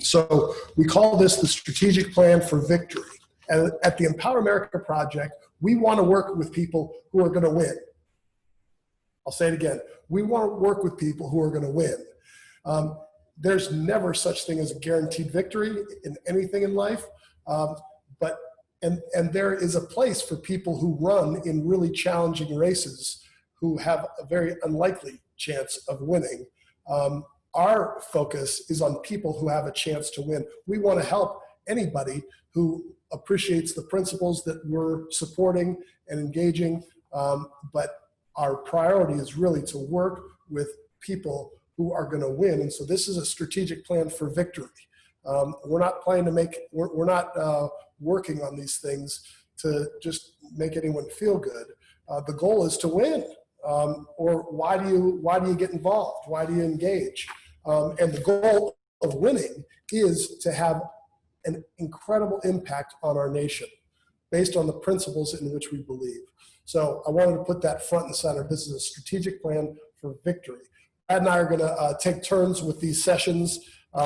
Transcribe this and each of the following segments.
So we call this the strategic plan for victory. And at the Empower America Project, we want to work with people who are going to win. I'll say it again. We want to work with people who are going to win. There's never such thing as a guaranteed victory in anything in life. And there is a place for people who run in really challenging races who have a very unlikely chance of winning. Our focus is on people who have a chance to win. We want to help anybody who appreciates the principles that we're supporting and engaging, but our priority is really to work with people who are going to win. And so this is a strategic plan for victory. We're not planning to make, we're not working on these things to just make anyone feel good. The goal is to win. Or why do you get involved? Why do you engage? And the goal of winning is to have an incredible impact on our nation based on the principles in which we believe. So I wanted to put that front and center. This is a strategic plan for victory. Brad and I are going to take turns with these sessions. We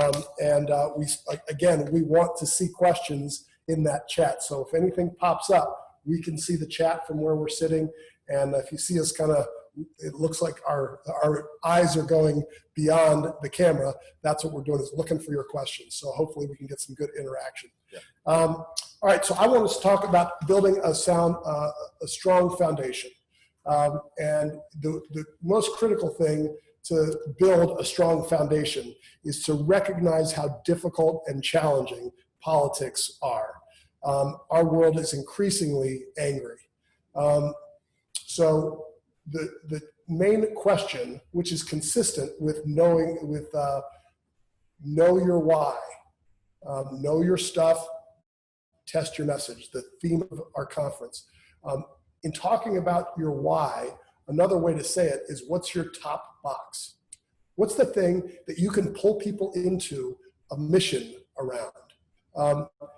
want to see questions in that chat. So if anything pops up, we can see the chat from where we're sitting. And if you see us kind of, it looks like our eyes are going beyond the camera. That's what we're doing, is looking for your questions. So hopefully we can get some good interaction. Yeah. All right, so I want us to talk about building a strong foundation. And the most critical thing to build a strong foundation is to recognize how difficult and challenging politics are. Our world is increasingly angry. So the main question, which is consistent with know your why, know your stuff, test your message, the theme of our conference. In talking about your why, another way to say it is, what's your top box? What's the thing that you can pull people into a mission around?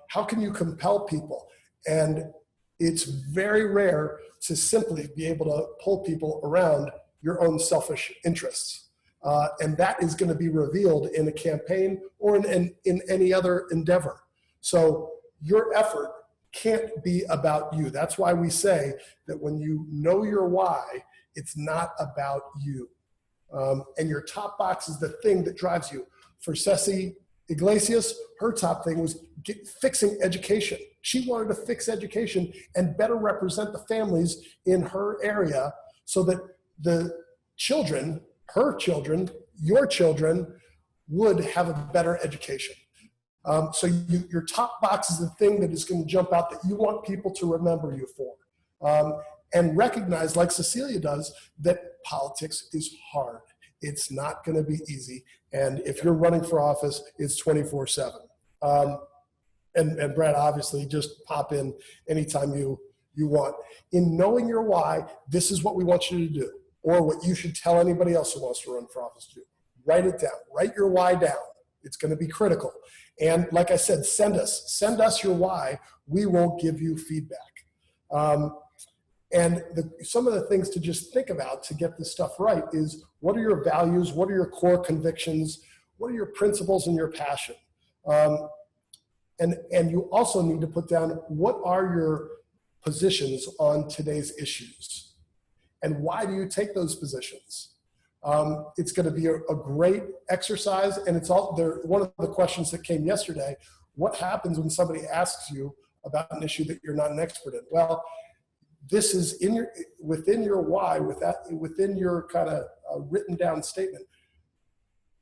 How can you compel people? And it's very rare to simply be able to pull people around your own selfish interests. And that is going to be revealed in a campaign or in any other endeavor. So your effort can't be about you. That's why we say that when you know your why, it's not about you. And your top box is the thing that drives you. For Ceci Iglesias, her top thing was fixing education. She wanted to fix education and better represent the families in her area so that the children, her children, your children, would have a better education. So your top box is the thing that is going to jump out that you want people to remember you for. And recognize, like Cecilia does, that politics is hard. It's not going to be easy. And if you're running for office, it's 24/7. And Brad, obviously, just pop in anytime you want. In knowing your why, this is what we want you to do, or what you should tell anybody else who wants to run for office to do. Write it down. Write your why down. It's going to be critical. And like I said, send us your why. We will give you feedback. And some of the things to just think about to get this stuff right is, what are your values? What are your core convictions? What are your principles and your passion? And you also need to put down, what are your positions on today's issues? And why do you take those positions? It's going to be a great exercise, and it's all there. One of the questions that came yesterday: what happens when somebody asks you about an issue that you're not an expert in? Well, this is within your why, within your kind of written down statement.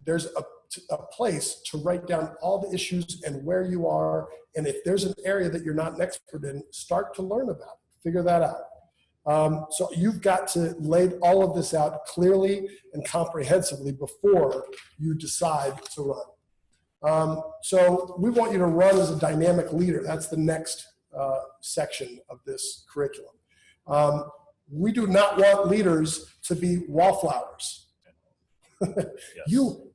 There's a place to write down all the issues and where you are, and if there's an area that you're not an expert in, start to learn about it. Figure that out. So you've got to lay all of this out clearly and comprehensively before you decide to run. So we want you to run as a dynamic leader. That's the next section of this curriculum. We do not want leaders to be wallflowers. Yes.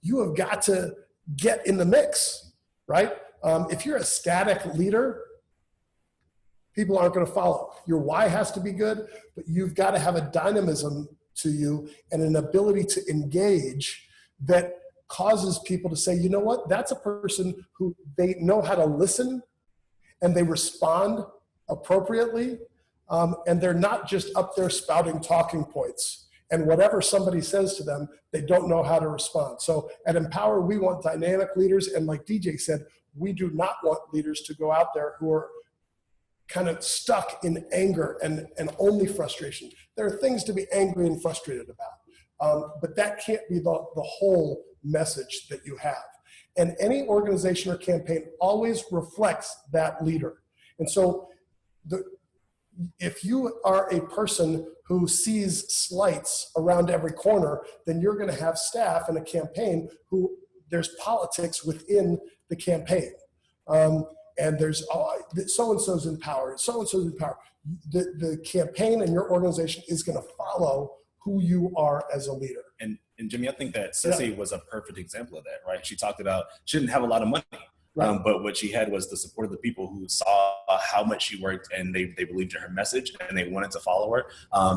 You have got to get in the mix, right? If you're a static leader, people aren't going to follow. Your why has to be good, but you've got to have a dynamism to you and an ability to engage that causes people to say, you know what, that's a person who they know how to listen and they respond appropriately. And they're not just up there spouting talking points. And whatever somebody says to them, they don't know how to respond. So at Empower, we want dynamic leaders. And like DJ said, we do not want leaders to go out there who are kind of stuck in anger and only frustration. There are things to be angry and frustrated about. But that can't be the whole message that you have. And any organization or campaign always reflects that leader. And so if you are a person who sees slights around every corner, then you're going to have staff in a campaign who there's politics within the campaign. And there's so-and-so's in power, so-and-so's in power. The campaign and your organization is going to follow who you are as a leader. And Jimmy, I think that Sissy was a perfect example of that, right? She talked about, she didn't have a lot of money. Right. But what she had was the support of the people who saw how much she worked, and they believed in her message, and they wanted to follow her,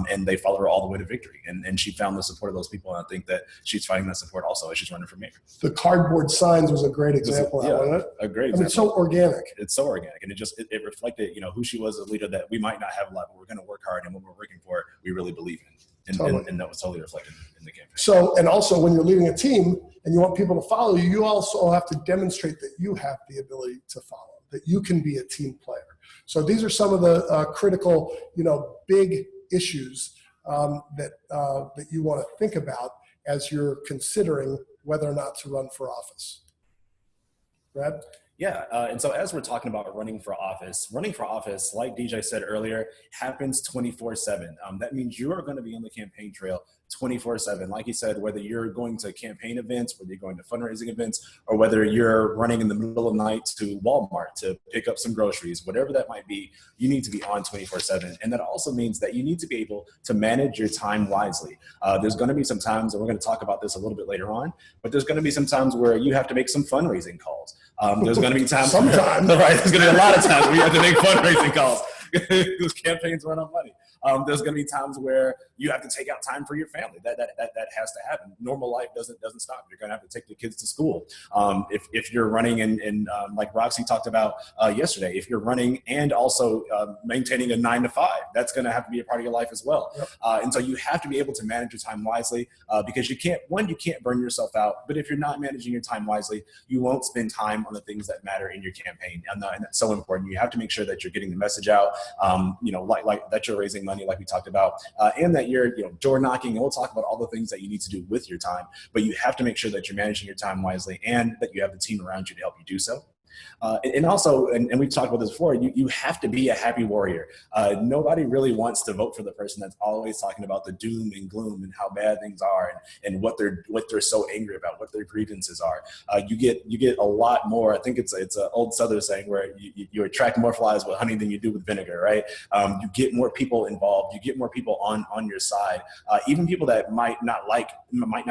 and they followed her all the way to victory. And she found the support of those people, and I think that she's finding that support also as she's running for mayor. The cardboard signs was a great example. Wasn't it? A great example. I mean, it's so organic. It's so organic, and it reflected, who she was as a leader that we might not have a lot, but we're going to work hard, and what we're working for, we really believe in. And that was totally reflected in the campaign. So, and also when you're leading a team and you want people to follow you, you also have to demonstrate that you have the ability to follow, that you can be a team player. So these are some of the critical, big issues that you want to think about as you're considering whether or not to run for office. Brad? Yeah, and so as we're talking about running for office, like DJ said earlier, happens 24/7. That means you are going to be on the campaign trail 24/7. Like he said, whether you're going to campaign events, whether you're going to fundraising events, or whether you're running in the middle of the night to Walmart to pick up some groceries, whatever that might be, you need to be on 24/7. And that also means that you need to be able to manage your time wisely. There's going to be some times, and we're going to talk about this a little bit later on, but there's going to be some times where you have to make some fundraising calls. There's going to be times, sometimes, right? There's going to be a lot of times where you have to make fundraising calls because campaigns run on money. There's going to be times where you have to take out time for your family. That has to happen. Normal life doesn't stop. You're going to have to take the kids to school. If you're running in like Roxy talked about yesterday, if you're running and also maintaining a 9-to-5, that's going to have to be a part of your life as well. Yep. And so you have to be able to manage your time wisely because you can't burn yourself out. But if you're not managing your time wisely, you won't spend time on the things that matter in your campaign. And that's so important. You have to make sure that you're getting the message out, like that you're raising money, like we talked about, and that you're door knocking. And we'll talk about all the things that you need to do with your time, but you have to make sure that you're managing your time wisely and that you have the team around you to help you do so. And also, and we've talked about this before, you have to be a happy warrior. Nobody really wants to vote for the person that's always talking about the doom and gloom and how bad things are and what they're so angry about, what their grievances are. You get a lot more. I think it's an old Southern saying where you attract more flies with honey than you do with vinegar, right? You get more people involved. You get more people on your side. Even people that might not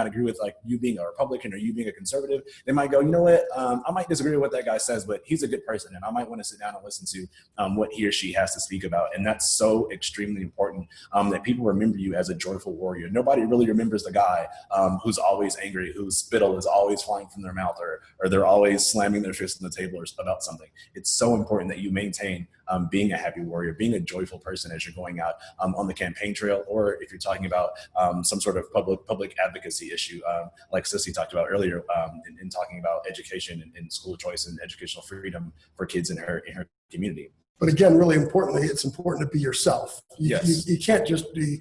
agree with like you being a Republican or you being a conservative. They might go, you know what? I might disagree with what that guy says, but he's a good person, and I might want to sit down and listen to what he or she has to speak about. And that's so extremely important that people remember you as a joyful warrior. Nobody really remembers the guy who's always angry, whose spittle is always flying from their mouth, or they're always slamming their fist on the table or about something. It's so important that you maintain being a happy warrior, being a joyful person as you're going out on the campaign trail, or if you're talking about some sort of public advocacy issue, like Sissy talked about earlier, in talking about education and school choice and educational freedom for kids in her community. But again, really importantly, it's important to be yourself. You can't just be,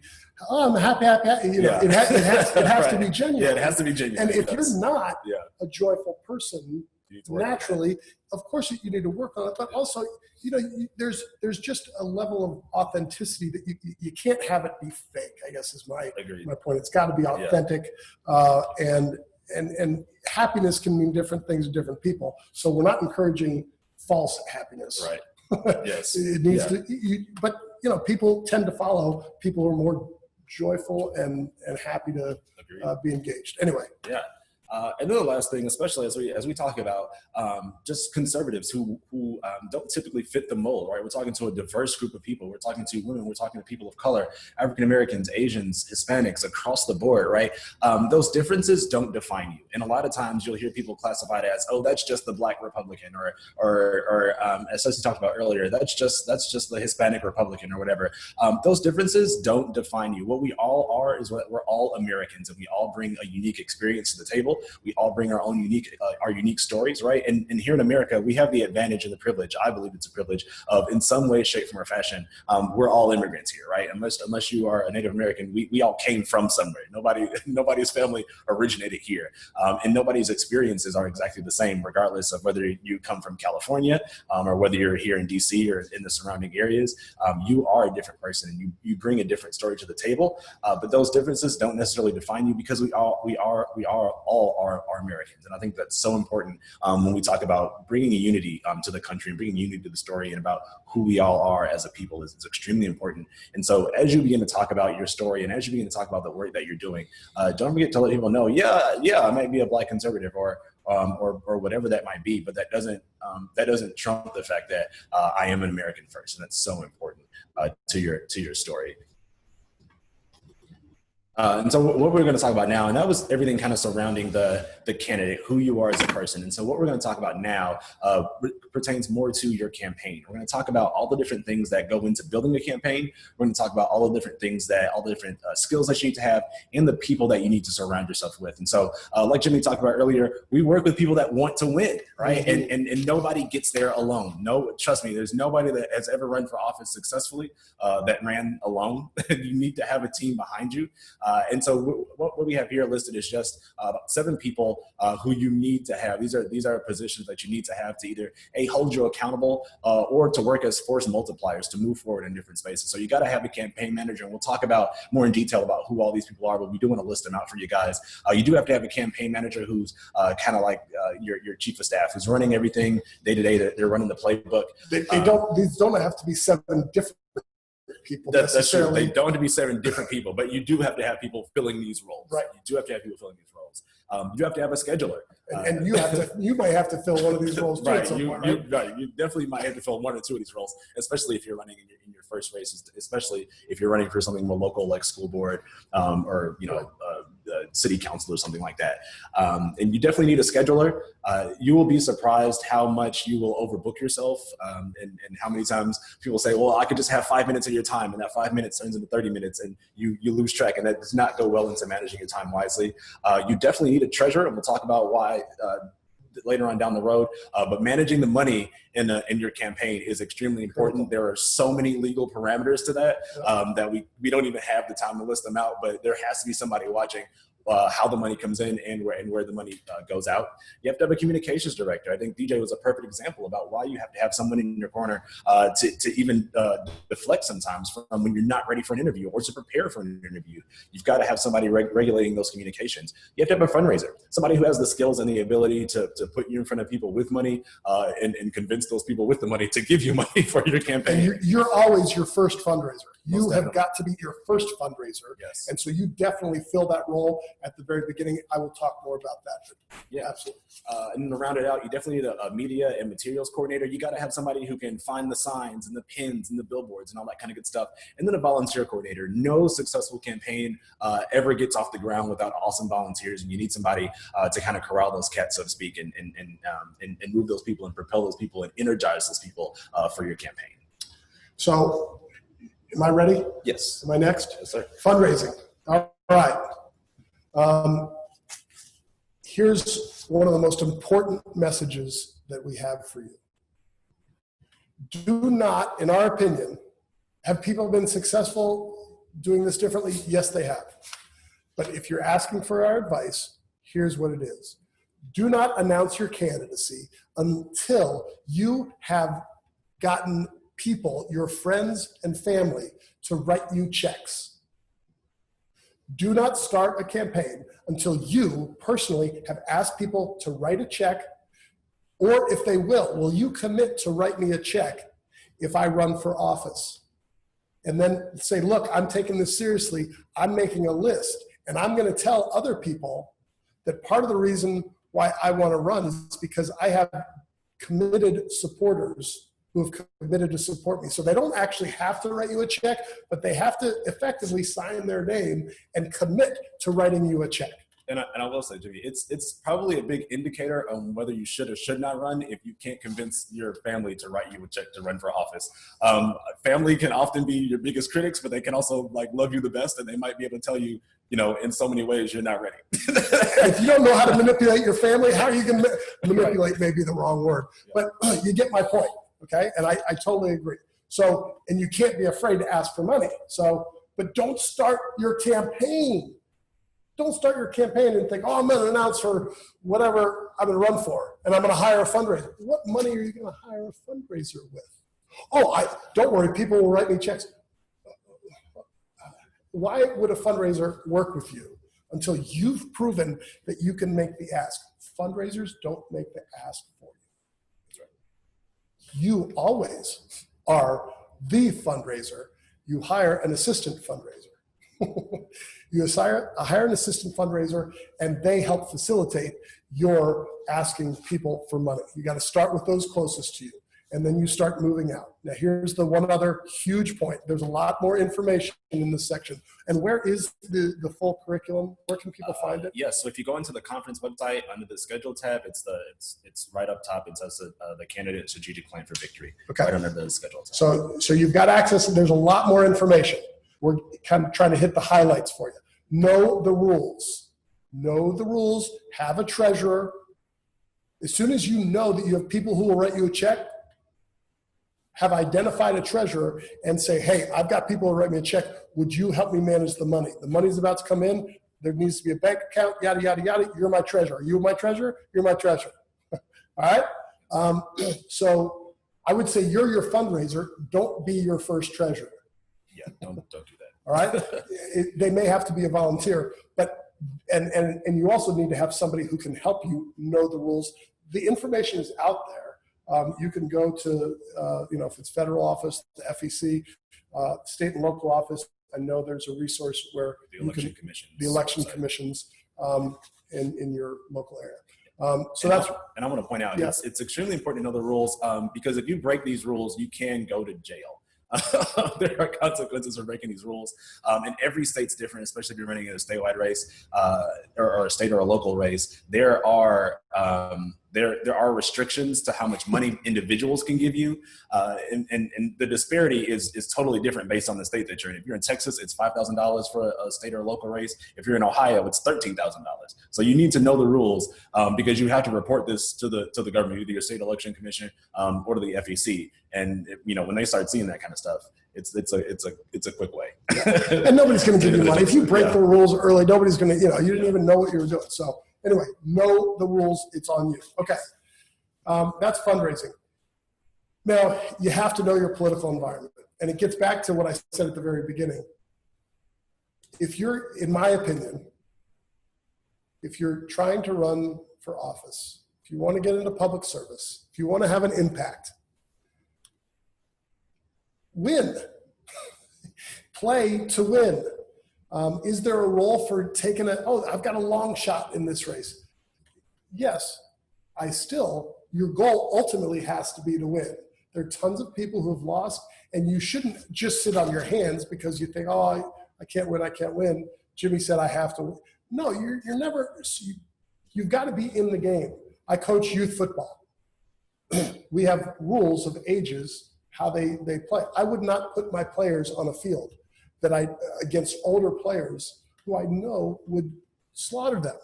I'm happy. It has right. to be genuine. Yeah, it has to be genuine. And if you're not a joyful person, naturally, of course you need to work on it, but also, there's just a level of authenticity that you can't have it be fake, I guess is my point. It's got to be authentic. And happiness can mean different things to different people. So we're not encouraging false happiness. Right. Yes. It needs to, but people tend to follow people who are more joyful and happy to be engaged. Anyway. Yeah. And then the last thing, especially as we talk about just conservatives who don't typically fit the mold, right? We're talking to a diverse group of people. We're talking to women. We're talking to people of color, African Americans, Asians, Hispanics, across the board, right? Those differences don't define you. And a lot of times you'll hear people classified as, oh, that's just the Black Republican, or as Ceci talked about earlier, that's just the Hispanic Republican or whatever. Those differences don't define you. What we all are is we're all Americans, and we all bring a unique experience to the table. We all bring our own unique stories, right? And here in America, we have the advantage and the privilege. I believe it's a privilege of, in some way, shape, form, or fashion, we're all immigrants here, right? Unless you are a Native American, we all came from somewhere. Nobody's family originated here, and nobody's experiences are exactly the same, regardless of whether you come from California or whether you're here in DC or in the surrounding areas. You are a different person, and you bring a different story to the table. But those differences don't necessarily define you, because we all are Americans. And I think that's so important when we talk about bringing a unity to the country and bringing unity to the story, and about who we all are as a people is extremely important. And so as you begin to talk about your story, and as you begin to talk about the work that you're doing, don't forget to let people know, yeah, I might be a Black conservative or whatever that might be, but that doesn't trump the fact that I am an American first, and that's so important to your story. And so what we're going to talk about now, and that was everything kind of surrounding the candidate, who you are as a person. And so what we're going to talk about now pertains more to your campaign. We're going to talk about all the different things that go into building a campaign. We're going to talk about all the different things all the different skills that you need to have, and the people that you need to surround yourself with. And so like Jimmy talked about earlier, we work with people that want to win, right? Mm-hmm. And nobody gets there alone. No, trust me, there's nobody that has ever run for office successfully that ran alone. You need to have a team behind you. And so what we have here listed is just about 7 people who you need to have. These are positions that you need to have to either hold you accountable or to work as force multipliers to move forward in different spaces. So you got to have a campaign manager, and we'll talk about more in detail about who all these people are, but we do want to list them out for you guys. You do have to have a campaign manager who's kind of like your chief of staff, who's running everything day to day. They're running the playbook. These don't have to be 7 different people. That's true. They don't have to be 7 different people, but you do have to have people filling these roles. Right. You do have to have people filling these roles. You have to have a scheduler. And you might have to fill one of these roles too. Right. You definitely might have to fill 1 or 2 of these roles, especially if you're running in your first races, especially if you're running for something more local like school board or city council or something like that. And you definitely need a scheduler. You will be surprised how much you will overbook yourself, and how many times people say, well, I could just have 5 minutes of your time, and that 5 minutes turns into 30 minutes, and you lose track, and that does not go well into managing your time wisely. You definitely need a treasurer, and we'll talk about why later on down the road. But managing the money in your campaign is extremely important. There are so many legal parameters to that that we don't even have the time to list them out, but there has to be somebody watching how the money comes in and where the money goes out. You have to have a communications director. I think DJ was a perfect example about why you have to have someone in your corner to even deflect sometimes from when you're not ready for an interview or to prepare for an interview. You've got to have somebody regulating those communications. You have to have a fundraiser, somebody who has the skills and the ability to put you in front of people with money and convince those people with the money to give you money for your campaign. And you're always your first fundraiser. You have got to be your first fundraiser. Yes. And so you definitely fill that role at the very beginning. I will talk more about that. Yeah, absolutely. And to round it out, you definitely need a media and materials coordinator. You got to have somebody who can find the signs and the pins and the billboards and all that kind of good stuff. And then a volunteer coordinator. No successful campaign ever gets off the ground without awesome volunteers. And you need somebody to kind of corral those cats, so to speak, and move those people and propel those people and energize those people for your campaign. So, am I ready? Yes. Am I next? Yes, sir. Fundraising. All right. Here's one of the most important messages that we have for you. Do not, in our opinion, have people been successful doing this differently? Yes, they have. But if you're asking for our advice, here's what it is. Do not announce your candidacy until you have gotten people, your friends and family, to write you checks. Do not start a campaign until you personally have asked people to write a check, or if they will you commit to write me a check if I run for office? And then say, look, I'm taking this seriously. I'm making a list, and I'm going to tell other people that part of the reason why I want to run is because I have committed supporters who have committed to support me. So they don't actually have to write you a check, but they have to effectively sign their name and commit to writing you a check. And I will say, Jimmy, it's probably a big indicator on whether you should or should not run if you can't convince your family to write you a check to run for office. Family can often be your biggest critics, but they can also like love you the best, and they might be able to tell you, in so many ways you're not ready. If you don't know how to manipulate your family, how are you going to manipulate? Maybe the wrong word, but you get my point, okay? And I totally agree. So, and you can't be afraid to ask for money. So, but don't start your campaign. Don't start your campaign and think, I'm going to announce for whatever I'm going to run for, and I'm going to hire a fundraiser. What money are you going to hire a fundraiser with? Don't worry, people will write me checks. Why would a fundraiser work with you until you've proven that you can make the ask? Fundraisers don't make the ask for you. That's right. You always are the fundraiser. You hire an assistant fundraiser. You hire an assistant fundraiser, and they help facilitate your asking people for money. You got to start with those closest to you, and then you start moving out. Now, here's the one other huge point. There's a lot more information in this section. And where is the full curriculum? Where can people find it? Yes, so if you go into the conference website under the schedule tab, it's right up top. It says the candidate strategic plan for victory. Okay. Right under the schedule tab. So you've got access, and there's a lot more information. We're kind of trying to hit the highlights for you. Know the rules. Know the rules. Have a treasurer. As soon as you know that you have people who will write you a check, have identified a treasurer and say, hey, I've got people who write me a check. Would you help me manage the money? The money's about to come in. There needs to be a bank account, yada, yada, yada. You're my treasurer. Are you my treasurer? You're my treasurer. All right? So I would say you're your fundraiser. Don't be your first treasurer. Yeah, don't do that. All right? They may have to be a volunteer, but and you also need to have somebody who can help you know the rules. The information is out there. You can go to, if it's federal office, the FEC, state and local office. I know there's a resource where the election commission, the election commissions in your local area. And I want to point out, it's extremely important to know the rules because if you break these rules, you can go to jail. There are consequences for breaking these rules, and every state's different, especially if you're running in a statewide race or a state or a local race. There are restrictions to how much money individuals can give you, and the disparity is totally different based on the state that you're in. If you're in Texas, it's $5,000 for a state or local race. If you're in Ohio, it's $13,000. So you need to know the rules because you have to report this to the government, either your state election commission or to the FEC. And when they start seeing that kind of stuff, it's a quick way. And nobody's going to give you money if you break the rules early. Nobody's going to. You didn't even know what you were doing. So anyway, know the rules. It's on you. Okay, that's fundraising. Now you have to know your political environment, and it gets back to what I said at the very beginning. If you're, in my opinion, if you're trying to run for office, if you want to get into public service, if you want to have an impact, win. Play to win. Is there a role for taking I've got a long shot in this race? Yes. Your goal ultimately has to be to win. There are tons of people who have lost, and you shouldn't just sit on your hands because you think, I can't win. Jimmy said I have to win. No, you're never, you've got to be in the game. I coach youth football. We have rules of ages, how they play. I would not put my players on a field against older players who I know would slaughter them.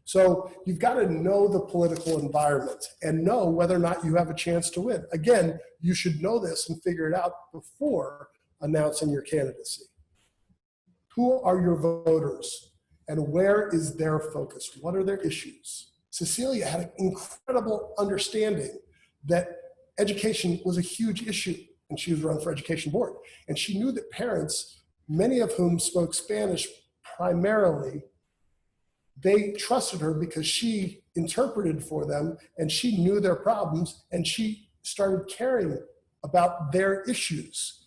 So you've got to know the political environment and know whether or not you have a chance to win. Again, you should know this and figure it out before announcing your candidacy. Who are your voters and where is their focus? What are their issues? Cecilia had an incredible understanding that education was a huge issue, and she was running for education board. And she knew that parents, many of whom spoke Spanish primarily, they trusted her because she interpreted for them and she knew their problems and she started caring about their issues.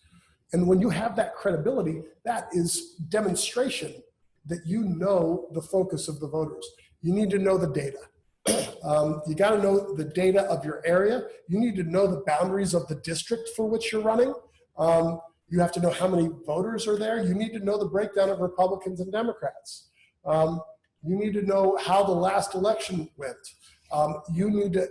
And when you have that credibility, that is demonstration that you know the focus of the voters. you need to know the data. You got to know the data of your area. You need to know the boundaries of the district for which you're running. You have to know how many voters are there. You need to know the breakdown of Republicans and Democrats. You need to know how the last election went. You need to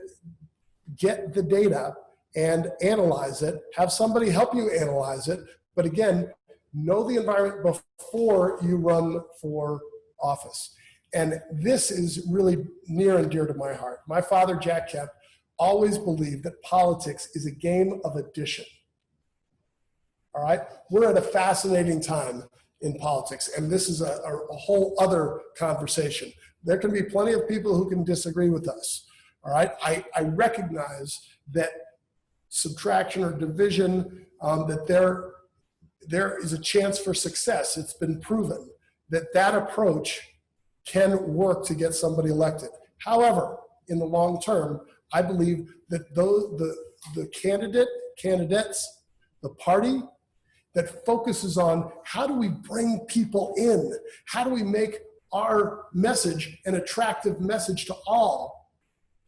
get the data and analyze it. Have somebody help you analyze it. But again, know the environment before you run for office. And this is really near and dear to my heart. My father, Jack Kemp, always believed that politics is a game of addition. All right? We're at a fascinating time in politics, and this is a whole other conversation. There can be plenty of people who can disagree with us. All right? I recognize that subtraction or division, that there is a chance for success. It's been proven that that approach can work to get somebody elected. However, in the long term, I believe that the candidates, the party that focuses on how do we bring people in? How do we make our message an attractive message to all?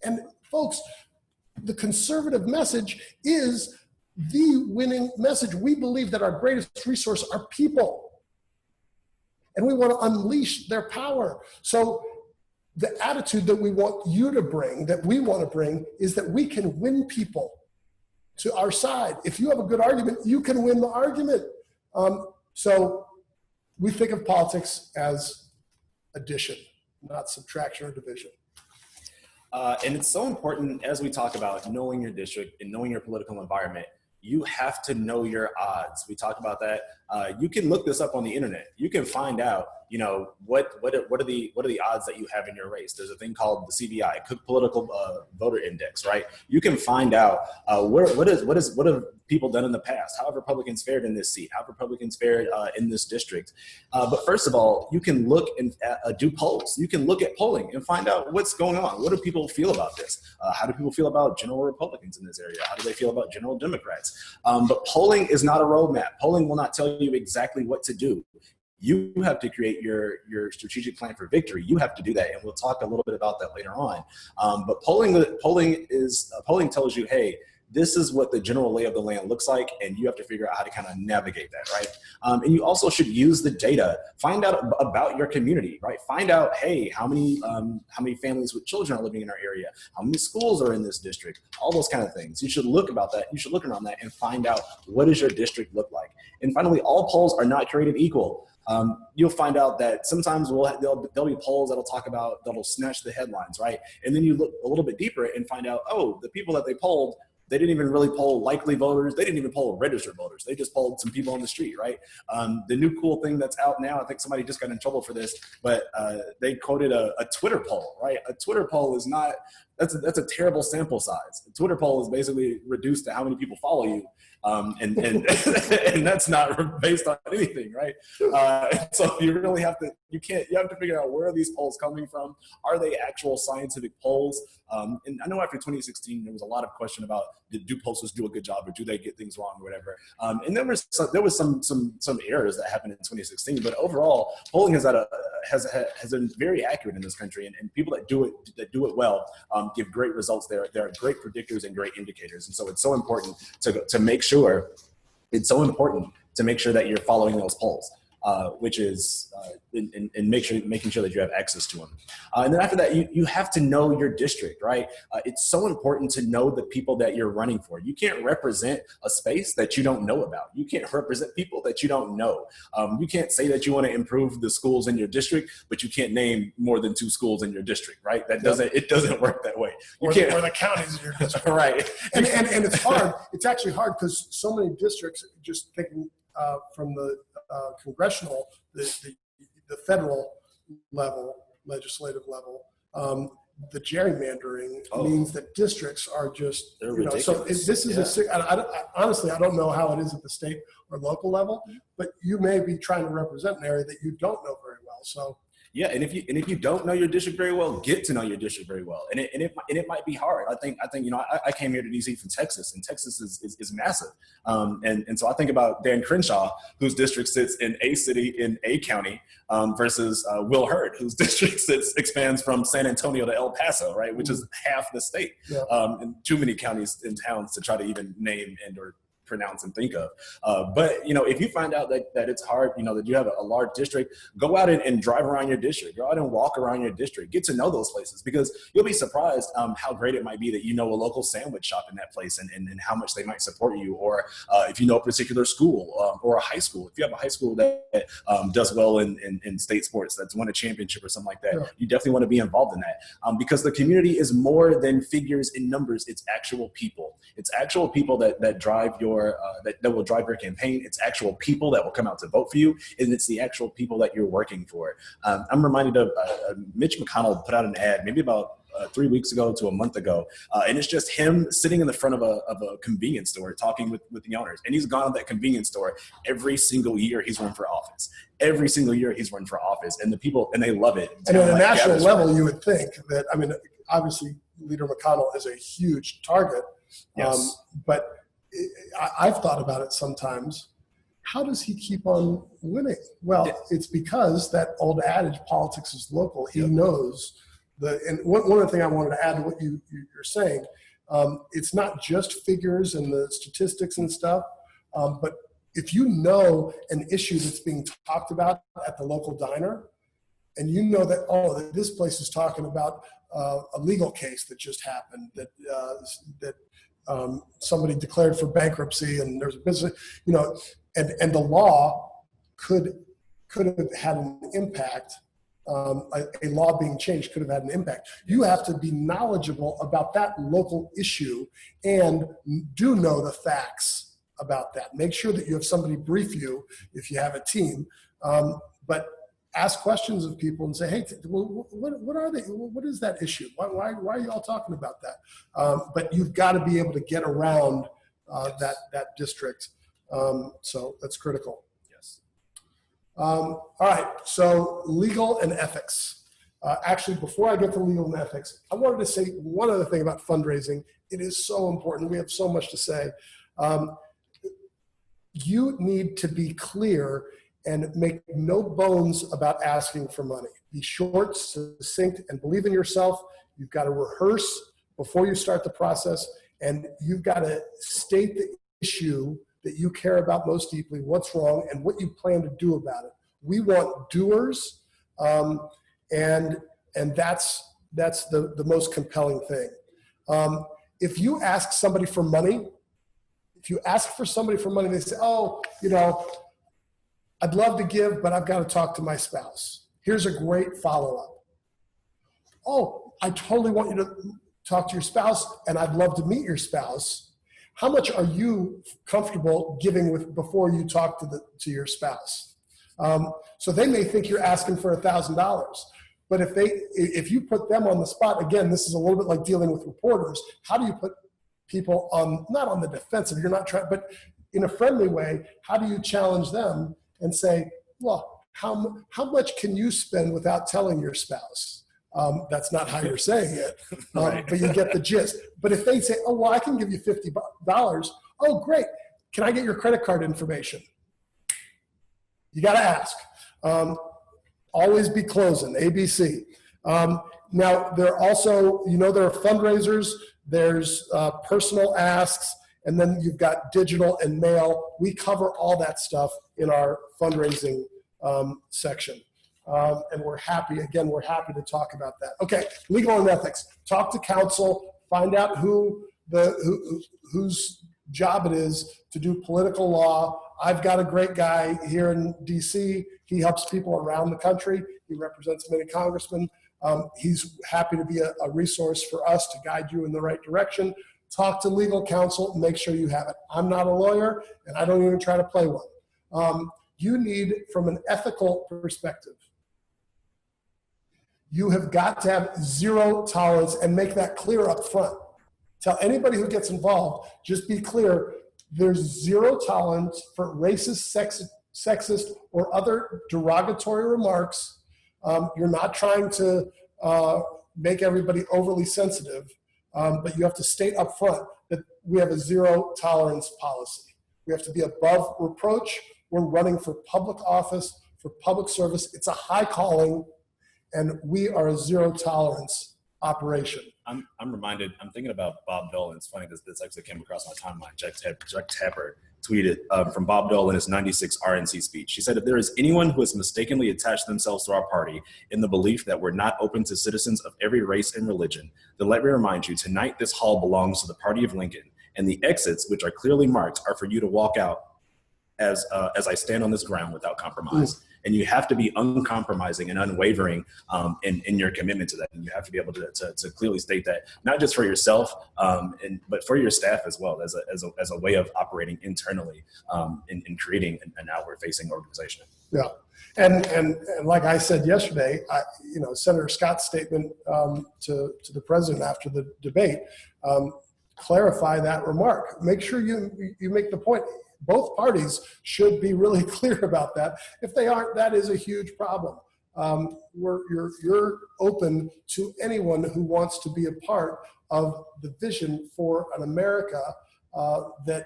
And folks, the conservative message is the winning message. We believe that our greatest resource are people, and we want to unleash their power. So the attitude that we want you to bring, that we want to bring, is that we can win people to our side. If you have a good argument, you can win the argument. So we think of politics as addition, not subtraction or division. And it's so important as we talk about knowing your district and knowing your political environment. You have to know your odds. We talked about that. You can look this up on the internet. You can find out, you know, what are the odds that you have in your race. There's a thing called the CVI, Cook Political Voter Index, right? You can find out what have people done in the past, how have Republicans fared in this seat, how have Republicans fared in this district. But first of all, you can look and do polls. You can look at polling and find out what's going on. What do people feel about this? How do people feel about general Republicans in this area? How do they feel about general Democrats? But polling is not a roadmap. Polling will not tell you exactly what to do. You have to create your strategic plan for victory. You have to do that, and we'll talk a little bit about that later on. But polling tells you, hey, this is what the general lay of the land looks like, and you have to figure out how to kind of navigate that, right? And you also should use the data. Find out about your community, right? Find out, hey, how many families with children are living in our area? How many schools are in this district? All those kind of things. You should look about that. You should look around that and find out, what does your district look like? And finally, all polls are not created equal. You'll find out that sometimes there'll be polls that'll snatch the headlines, right? And then you look a little bit deeper and find out, oh, the people that they polled, they didn't even really poll likely voters. They didn't even poll registered voters. They just polled some people on the street, right? The new cool thing that's out now, I think somebody just got in trouble for this, but they quoted a Twitter poll, right? A Twitter poll is not, that's a terrible sample size. A Twitter poll is basically reduced to how many people follow you. And that's not based on anything, right? So you really have to figure out, where are these polls coming from? Are they actual scientific polls? And I know after 2016, there was a lot of question about, do pollsters do a good job, or do they get things wrong, or whatever? And there was some errors that happened in 2016, but overall, polling has been very accurate in this country, and people that do it well give great results. There are great predictors and great indicators, and so it's so important to make sure. It's so important to make sure that you're following those polls. Which is making sure that you have access to them. And then after that, you have to know your district, right? It's so important to know the people that you're running for. You can't represent a space that you don't know about. You can't represent people that you don't know. You can't say that you want to improve the schools in your district, but you can't name more than 2 schools in your district, right? It doesn't work that way. Or the counties in your district. Right. And it's hard. It's actually hard because so many districts, just thinking from the congressional, the federal level, legislative level, the gerrymandering means that districts are just, so this is honestly, I don't know how it is at the state or local level, but you may be trying to represent an area that you don't know very well. So Yeah, and if you don't know your district very well, get to know your district very well, and it might be hard. I think I came here to DC from Texas, and Texas is massive, and so I think about Dan Crenshaw, whose district sits in a city in a county, versus Will Hurd, whose district expands from San Antonio to El Paso, right, which is half the state, and too many counties and towns to try to even name and or pronounce and think of. But if you find out that it's hard, that you have a large district, go out and drive around your district, go out and walk around your district, get to know those places, because you'll be surprised how great it might be that a local sandwich shop in that place, and how much they might support you, or if you know a particular school, or a high school. If you have a high school that does well in state sports, that's won a championship or something like that, you definitely want to be involved in that, because the community is more than figures and numbers. It's actual people. It's actual people that drive your that will drive your campaign. It's actual people that will come out to vote for you, and it's the actual people that you're working for. I'm reminded of Mitch McConnell put out an ad maybe about 3 weeks ago to a month ago, and it's just him sitting in the front of a convenience store talking with the owners, and he's gone to that convenience store every single year he's run for office. Every single year he's run for office, and the people, and they love it. And at a national level, you would think that, obviously Leader McConnell is a huge target, but I've thought about it sometimes. How does he keep on winning? Well, it's because that old adage, politics is local. He knows and one of the things I wanted to add to what you're saying, it's not just figures and the statistics and stuff, but if you know an issue that's being talked about at the local diner, and you know that, this place is talking about a legal case that just happened, that somebody declared for bankruptcy, and there's a business, and the law could have had an impact. A law being changed could have had an impact. You have to be knowledgeable about that local issue and do know the facts about that. Make sure that you have somebody brief you if you have a team, but ask questions of people and say, hey, what are they? What is that issue? Why are you all talking about that? But you've got to be able to get around that district. So that's critical. Yes. All right. So legal and ethics. Actually, before I get to legal and ethics, I wanted to say one other thing about fundraising. It is so important. We have so much to say. You need to be clear and make no bones about asking for money. Be short, succinct, and believe in yourself. You've got to rehearse before you start the process, and you've got to state the issue that you care about most deeply, what's wrong, and what you plan to do about it. We want doers, and that's the most compelling thing. If you ask somebody for money, they say, I'd love to give, but I've got to talk to my spouse. Here's a great follow-up. Oh, I totally want you to talk to your spouse, and I'd love to meet your spouse. How much are you comfortable giving with before you talk to your spouse? So they may think you're asking for $1,000, but if you put them on the spot, again, this is a little bit like dealing with reporters. How do you put people not on the defensive? You're not trying, but in a friendly way. How do you challenge them and say, well, how much can you spend without telling your spouse? That's not how you're saying it, but you get the gist. But if they say, oh, well, I can give you $50. Oh, great. Can I get your credit card information? You got to ask. Always be closing, ABC. Now, there are also, there are fundraisers, there's personal asks, and then you've got digital and mail. We cover all that stuff in our fundraising section. And we're happy to talk about that. Okay, legal and ethics. Talk to counsel, find out whose job it is to do political law. I've got a great guy here in DC. He helps people around the country. He represents many congressmen. He's happy to be a resource for us to guide you in the right direction. Talk to legal counsel, make sure you have it. I'm not a lawyer, and I don't even try to play one. You need, from an ethical perspective, you have got to have zero tolerance and make that clear up front. Tell anybody who gets involved, just be clear, there's zero tolerance for racist, sexist, or other derogatory remarks You're not trying to make everybody overly sensitive, but you have to state up front that we have a zero tolerance policy. We have to be above reproach. We're running for public office, for public service. It's a high calling, and we are a zero tolerance operation. I'm thinking about Bob Dole, and it's funny this actually came across my timeline. Jack Tapper tweeted from Bob Dole in his 96 RNC speech. He said, if there is anyone who has mistakenly attached themselves to our party in the belief that we're not open to citizens of every race and religion, then let me remind you, tonight this hall belongs to the party of Lincoln, and the exits, which are clearly marked, are for you to walk out as I stand on this ground without compromise. And you have to be uncompromising and unwavering in your commitment to that. And you have to be able to clearly state that, not just for yourself, but for your staff as well, as a way of operating internally in creating an outward-facing organization. Yeah, and like I said yesterday, Senator Scott's statement to the president after the debate, clarify that remark. Make sure you make the point. Both parties should be really clear about that. If they aren't, that is a huge problem. You're open to anyone who wants to be a part of the vision for an America that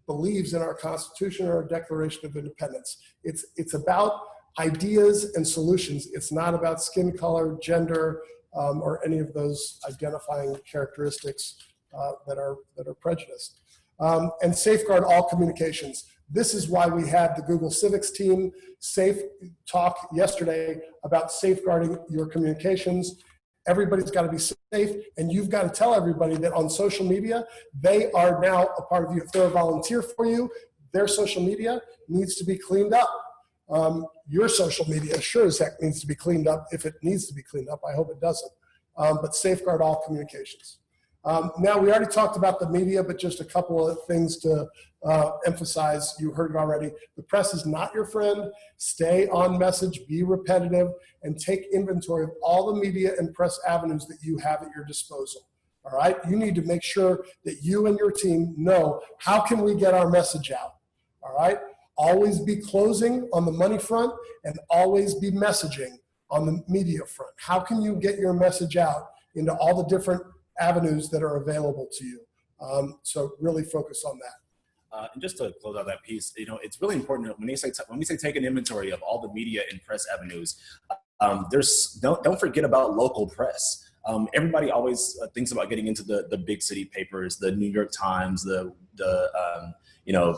believes in our Constitution or our Declaration of Independence. It's about ideas and solutions. It's not about skin color, gender, or any of those identifying characteristics that are prejudiced. And safeguard all communications. This is why we had the Google Civics team talk yesterday about safeguarding your communications. Everybody's got to be safe, and you've got to tell everybody that on social media, they are now a part of you. If they're a volunteer for you, their social media needs to be cleaned up. Your social media sure as heck needs to be cleaned up if it needs to be cleaned up. I hope it doesn't. But safeguard all communications. Now, we already talked about the media, but just a couple of things to emphasize. You heard it already. The press is not your friend. Stay on message, be repetitive, and take inventory of all the media and press avenues that you have at your disposal. All right? You need to make sure that you and your team know, how can we get our message out? All right? Always be closing on the money front and always be messaging on the media front. How can you get your message out into all the different avenues that are available to you? So really focus on that. And just to close out that piece, it's really important that when we say take an inventory of all the media and press avenues, don't forget about local press. Everybody always thinks about getting into the big city papers, the New York Times, the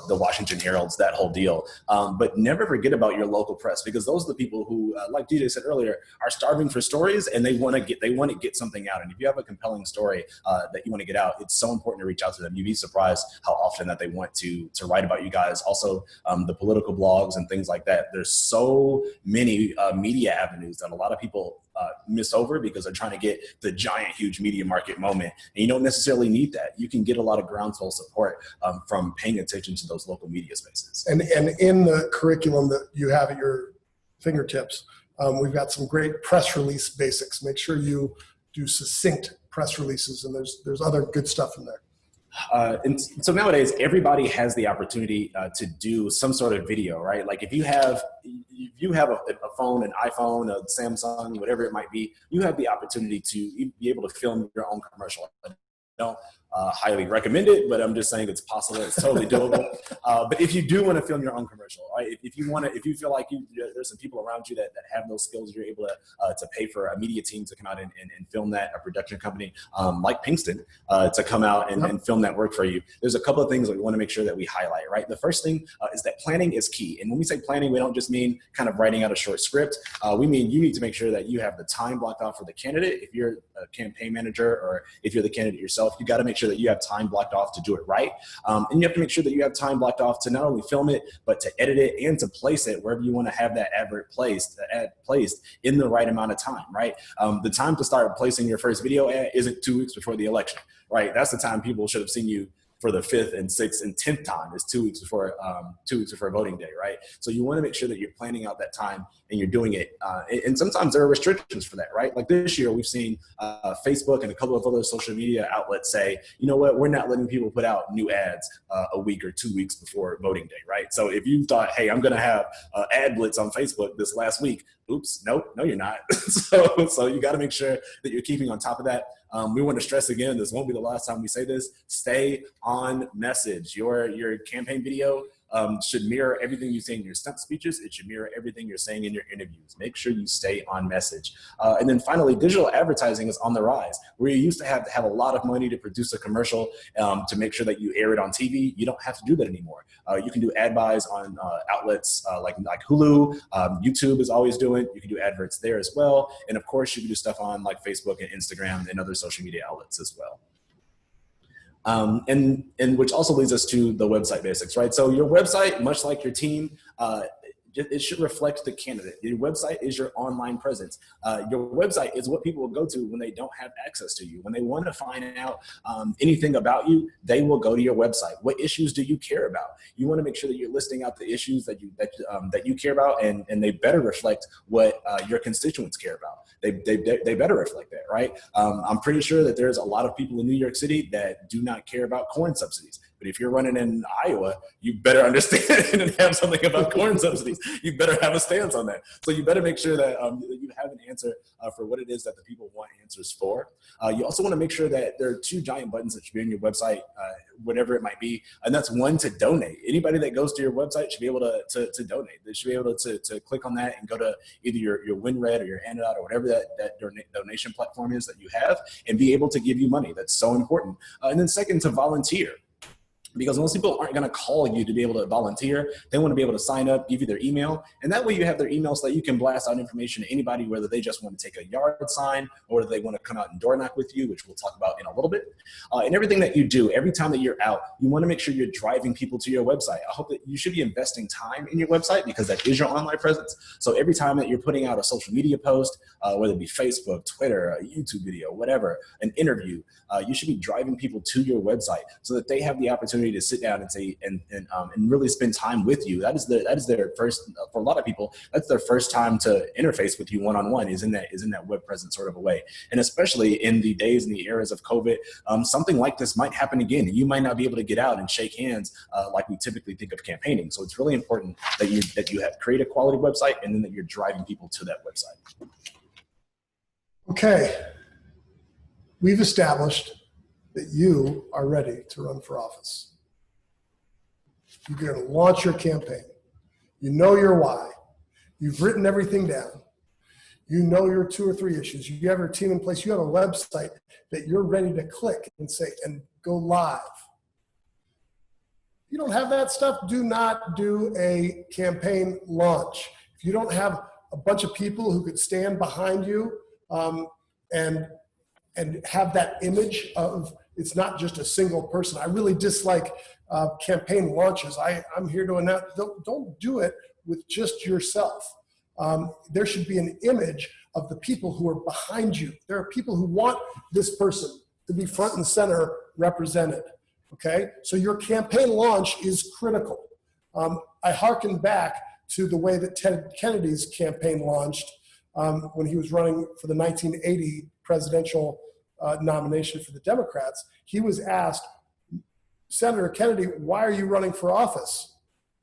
Washington Heralds, that whole deal. But never forget about your local press, because those are the people who, like DJ said earlier, are starving for stories, and they want to get something out. And if you have a compelling story that you want to get out, it's so important to reach out to them. You'd be surprised how often that they want to write about you guys. Also, the political blogs and things like that. There's so many media avenues that a lot of people miss over because they're trying to get the giant, huge media market moment. And you don't necessarily need that. You can get a lot of groundswell support from paying attention to those local media spaces. And in the curriculum that you have at your fingertips, we've got some great press release basics. Make sure you do succinct press releases, and there's other good stuff in there. And so nowadays, everybody has the opportunity to do some sort of video, right? Like if you have a phone, an iPhone, a Samsung, whatever it might be, you have the opportunity to be able to film your own commercial. I don't highly recommend it, but I'm just saying it's possible. It's totally doable. But if you do want to film your own commercial, right? If you feel like there's some people around you that have those skills, you're able to pay for a media team to come out and film that, a production company like Pinkston to come out and film that work for you. There's a couple of things that we want to make sure that we highlight, right? The first thing is that planning is key. And when we say planning, we don't just mean kind of writing out a short script. We mean you need to make sure that you have the time blocked out for the candidate. If you're a campaign manager or if you're the candidate yourself, you got to make sure that you have time blocked off to do it right. And you have to make sure that you have time blocked off to not only film it, but to edit it and to place it wherever you want to have that advert placed in the right amount of time, right? The time to start placing your first video ad isn't 2 weeks before the election, right? That's the time people should have seen you for the 5th and 6th and 10th time is 2 weeks before voting day, right? So you want to make sure that you're planning out that time and you're doing it. And sometimes there are restrictions for that, right? Like this year, we've seen Facebook and a couple of other social media outlets say, you know what, we're not letting people put out new ads a week or 2 weeks before voting day, right? So if you thought, hey, I'm going to have ad blitz on Facebook this last week, oops, no, you're not. so you got to make sure that you're keeping on top of that. We want to stress again, this won't be the last time we say this, stay on message. Your campaign video should mirror everything you say in your stump speeches. It should mirror everything you're saying in your interviews. Make sure you stay on message. And then finally, digital advertising is on the rise. Where you used to have a lot of money to produce a commercial to make sure that you air it on TV, you don't have to do that anymore. You can do ad buys on outlets like Hulu. YouTube is always doing. You can do adverts there as well. And of course, you can do stuff on like Facebook and Instagram and other social media outlets as well. And which also leads us to the website basics, right? So your website, much like your team, it should reflect the candidate. Your website is your online presence. Your website is what people will go to when they don't have access to you. When they want to find out anything about you, they will go to your website. What issues do you care about? You want to make sure that you're listing out the issues that you care about, and they better reflect what your constituents care about. They better reflect that, right? I'm pretty sure that there's a lot of people in New York City that do not care about corn subsidies. But if you're running in Iowa, you better understand and have something about corn subsidies. You better have a stance on that. So you better make sure that you have an answer for what it is that the people want answers for. You also want to make sure that there are 2 giant buttons that should be on your website, whatever it might be. And that's one, to donate. Anybody that goes to your website should be able to donate. They should be able to click on that and go to either your WinRed or your Handout or whatever that donation platform is that you have, and be able to give you money. That's so important. And then second, to volunteer. Because most people aren't going to call you to be able to volunteer. They want to be able to sign up, give you their email, and that way you have their email so that you can blast out information to anybody, whether they just want to take a yard sign or they want to come out and door knock with you, which we'll talk about in a little bit. And everything that you do, every time that you're out, you want to make sure you're driving people to your website. I hope that you should be investing time in your website because that is your online presence. So every time that you're putting out a social media post, whether it be Facebook, Twitter, a YouTube video, whatever, an interview, you should be driving people to your website so that they have the opportunity to sit down and say and really spend time with you. That is their first, for a lot of people, that's their first time to interface with you one-on-one, is in that web presence sort of a way. And especially in the days and the eras of COVID, something like this might happen again, and you might not be able to get out and shake hands like we typically think of campaigning. So it's really important that you have create a quality website, and then that you're driving people to that website. Okay, we've established that you are ready to run for office. You're going to launch your campaign. You know your why. You've written everything down. You know your 2 or 3 issues. You have your team in place. You have a website that you're ready to click and say, and go live. If you don't have that stuff, do not do a campaign launch. If you don't have a bunch of people who could stand behind you and have that image of, it's not just a single person. I really dislike campaign launches. I'm here to announce, don't do it with just yourself. There should be an image of the people who are behind you. There are people who want this person to be front and center represented, okay? So your campaign launch is critical. I hearken back to the way that Ted Kennedy's campaign launched when he was running for the 1980 presidential nomination for the Democrats. He was asked, Senator Kennedy, why are you running for office?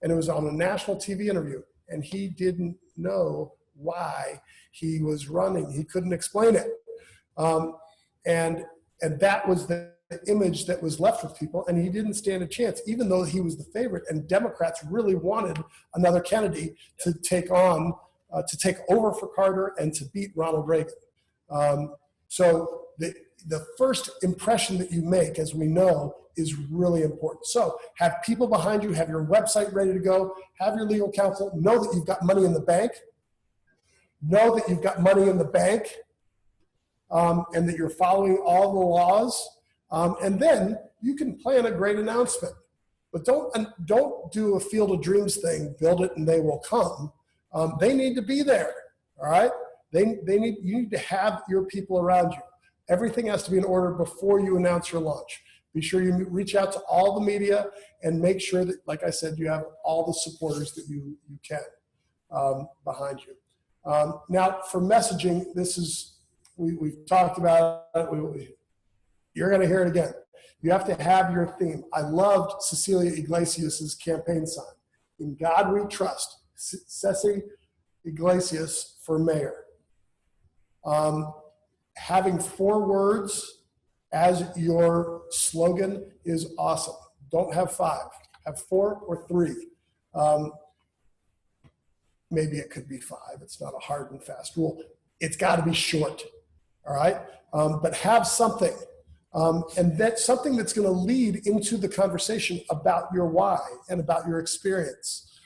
And it was on a national TV interview. And he didn't know why he was running. He couldn't explain it. And that was the image that was left with people. And he didn't stand a chance, even though he was the favorite. And Democrats really wanted another Kennedy to take on, to take over for Carter and to beat Ronald Reagan. So the first impression that you make, as we know, is really important. So have people behind you, have your website ready to go, have your legal counsel, know that you've got money in the bank, and that you're following all the laws, and then you can plan a great announcement. But don't do a Field of Dreams thing, build it and they will come. They need to be there, all right? You need to have your people around you. Everything has to be in order before you announce your launch. Be sure you reach out to all the media and make sure that, like I said, you have all the supporters that you can behind you. Now, for messaging, this is, we've talked about it. You're going to hear it again. You have to have your theme. I loved Cecilia Iglesias' campaign sign. In God we trust. Ceci Iglesias for mayor. Having 4 words as your slogan is awesome. Don't have 5. Have 4 or 3. Maybe it could be 5. It's not a hard and fast rule. It's got to be short. All right? But have something. And that's something that's going to lead into the conversation about your why and about your experience.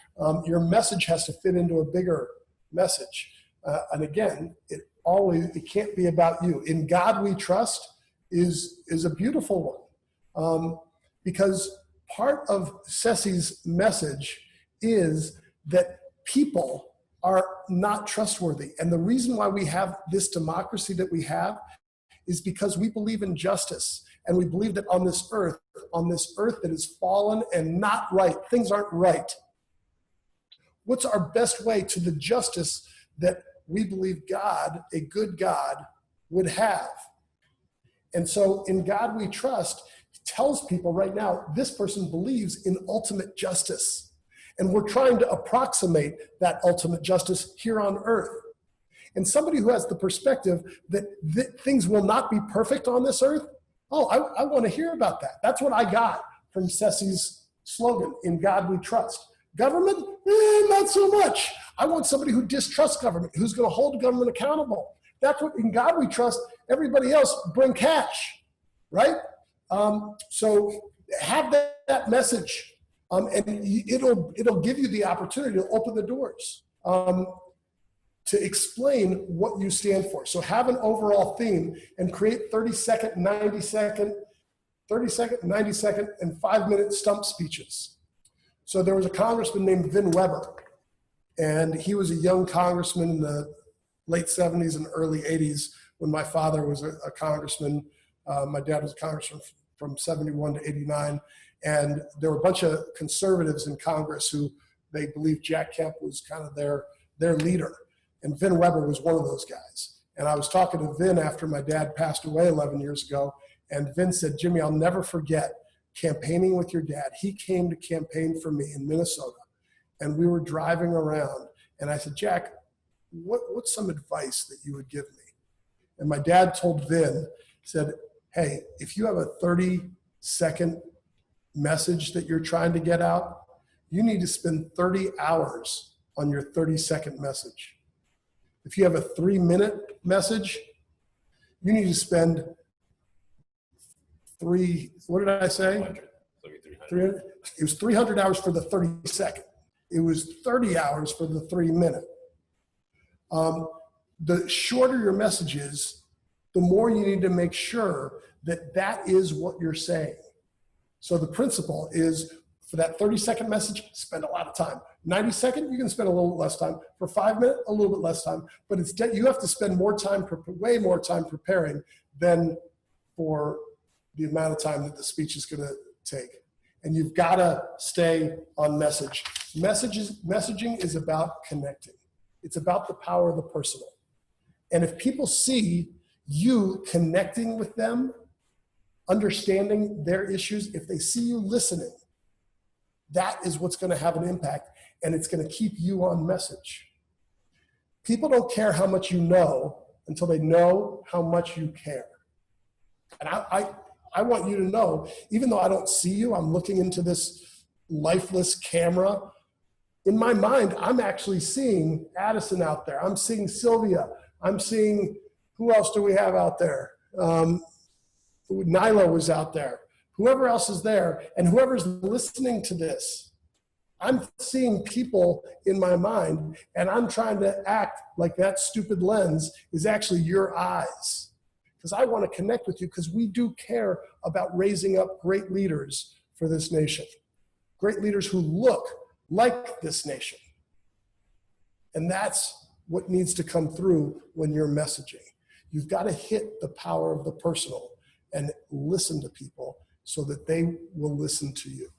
Your message has to fit into a bigger message. And again, it can't be about you. In God we trust is a beautiful one. Because part of Ceci's message is that people are not trustworthy. And the reason why we have this democracy that we have is because we believe in justice. And we believe that on this earth that is fallen and not right, things aren't right. What's our best way to the justice that we believe God, a good God, would have? And so in God we trust, he tells people right now, this person believes in ultimate justice. And we're trying to approximate that ultimate justice here on earth. And somebody who has the perspective that things will not be perfect on this earth, I want to hear about that. That's what I got from Ceci's slogan, in God we trust. Government, not so much. I want somebody who distrusts government, who's going to hold government accountable. That's what, in God we trust. Everybody else, bring cash, right? So have that message, and it'll give you the opportunity to open the doors. To explain what you stand for. So have an overall theme and create 30-second, 90-second, 30-second, 90-second, and 5-minute stump speeches. So there was a congressman named Vin Weber, and he was a young congressman in the late 70s and early 80s when my father was a congressman. My dad was a congressman from 71 to 89. And there were a bunch of conservatives in Congress who they believed Jack Kemp was kind of their leader. And Vin Weber was one of those guys. And I was talking to Vin after my dad passed away 11 years ago. And Vin said, Jimmy, I'll never forget campaigning with your dad. He came to campaign for me in Minnesota. And we were driving around. And I said, Jack, what's some advice that you would give me? And my dad told Vin, said, hey, if you have a 30-second message that you're trying to get out, you need to spend 30 hours on your 30-second message. If you have a 3-minute message, you need to spend what did I say? 300. It was 300 hours for the 30-second. It was 30 hours for the 3-minute. The shorter your message is, the more you need to make sure that that is what you're saying. So the principle is, for that 30-second message, spend a lot of time. 90-second, you can spend a little bit less time. For 5 minutes, a little bit less time. But you have to spend more time, way more time preparing than for the amount of time that the speech is going to take. And you've got to stay on message. Messaging is about connecting. It's about the power of the personal. And if people see you connecting with them, understanding their issues, if they see you listening, that is what's going to have an impact, and it's going to keep you on message. People don't care how much you know until they know how much you care. And I want you to know, even though I don't see you, I'm looking into this lifeless camera. In my mind, I'm actually seeing Addison out there. I'm seeing Sylvia. I'm seeing, who else do we have out there? Nyla was out there. Whoever else is there, and whoever's listening to this, I'm seeing people in my mind, and I'm trying to act like that stupid lens is actually your eyes. Because I want to connect with you, because we do care about raising up great leaders for this nation. Great leaders who look like this nation. And that's what needs to come through when you're messaging. You've got to hit the power of the personal and listen to people so that they will listen to you?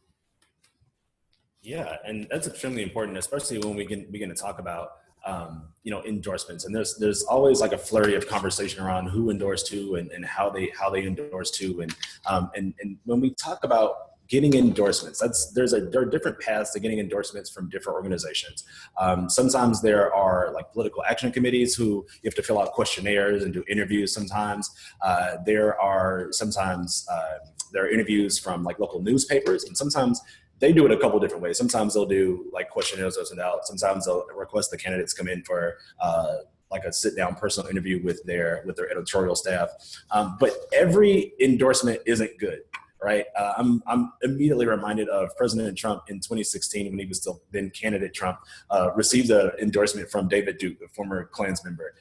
Yeah, and that's extremely important, especially when we begin to talk about endorsements. And there's always like a flurry of conversation around who endorsed who and how they endorsed who. And when we talk about getting endorsements, there are different paths to getting endorsements from different organizations. Sometimes there are like political action committees who you have to fill out questionnaires and do interviews. Sometimes there are interviews from like local newspapers, and sometimes they do it a couple different ways. Sometimes they'll do like questionnaires that send out. Sometimes they'll request the candidates come in for like a sit-down personal interview with their editorial staff. But every endorsement isn't good, right? I'm immediately reminded of President Trump in 2016 when he was still then candidate Trump, received an endorsement from David Duke, a former Klans member.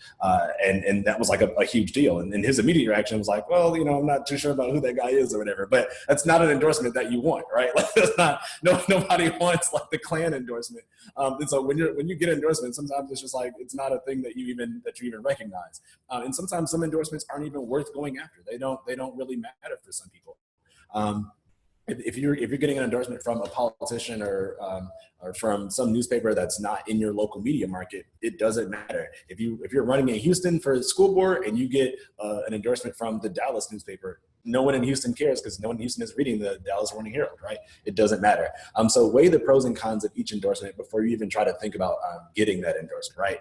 And that was like a huge deal. And his immediate reaction was like, well, I'm not too sure about who that guy is or whatever, but that's not an endorsement that you want, right? Like that's not, nobody wants like the Klan endorsement. And so when you get endorsement, sometimes it's just like, it's not a thing that you even recognize. And sometimes some endorsements aren't even worth going after. They don't really matter for some people. If you're getting an endorsement from a politician or from some newspaper that's not in your local media market, it doesn't matter. If you're running in Houston for the school board and you get an endorsement from the Dallas newspaper, no one in Houston cares because no one in Houston is reading the Dallas Morning Herald, right? It doesn't matter. So weigh the pros and cons of each endorsement before you even try to think about getting that endorsement, right?